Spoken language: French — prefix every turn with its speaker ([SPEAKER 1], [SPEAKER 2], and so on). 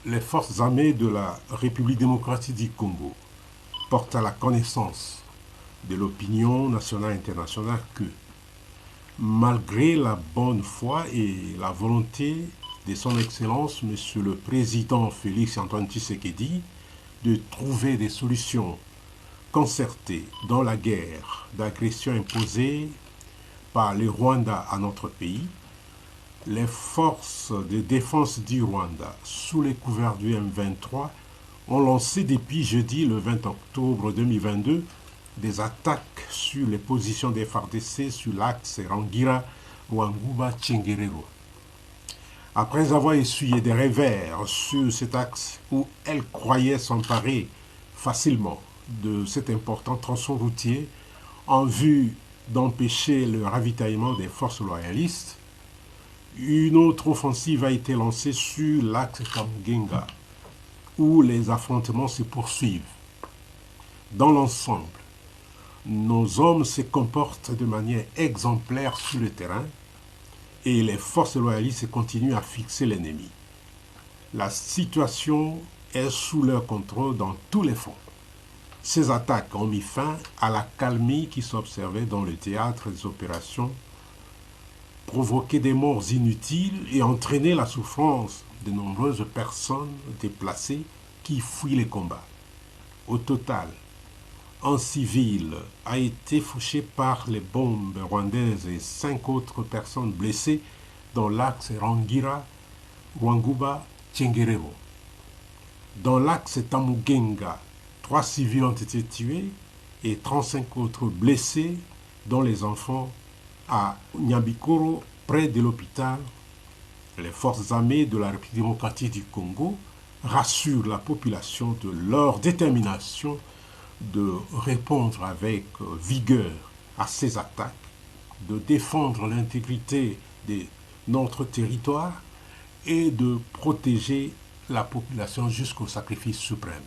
[SPEAKER 1] Les forces armées de la République démocratique du Congo portent à la connaissance de l'opinion nationale et internationale que, malgré la bonne foi et la volonté de son Excellence, Monsieur le Président Félix Antoine Tshisekedi, de trouver des solutions concertées dans la guerre d'agression imposée par le Rwanda à notre pays, les forces de défense du Rwanda, sous les couverts du M23, ont lancé depuis jeudi le 20 octobre 2022 des attaques sur les positions des FARDC sur l'axe Rangira-Wanguba-Tchengerero. Après avoir essuyé des revers sur cet axe où elles croyaient s'emparer facilement de cet important tronçon routier en vue d'empêcher le ravitaillement des forces loyalistes, une autre offensive a été lancée sur l'axe Kamugenga, où les affrontements se poursuivent. Dans l'ensemble, nos hommes se comportent de manière exemplaire sur le terrain et les forces loyalistes continuent à fixer l'ennemi. La situation est sous leur contrôle dans tous les fronts. Ces attaques ont mis fin à la calmie qui s'observait dans le théâtre des opérations, provoqué des morts inutiles et entraîné la souffrance de nombreuses personnes déplacées qui fuient les combats. Au total, un civil a été fauché par les bombes rwandaises et 5 autres personnes blessées dans l'axe Rangira-Wanguba-Tchengerero. Dans l'axe Tamugenga, 3 civils ont été tués et 35 autres blessés, dont les enfants à Nyabikoro, près de l'hôpital. Les forces armées de la République démocratique du Congo rassurent la population de leur détermination de répondre avec vigueur à ces attaques, de défendre l'intégrité de notre territoire et de protéger la population jusqu'au sacrifice suprême.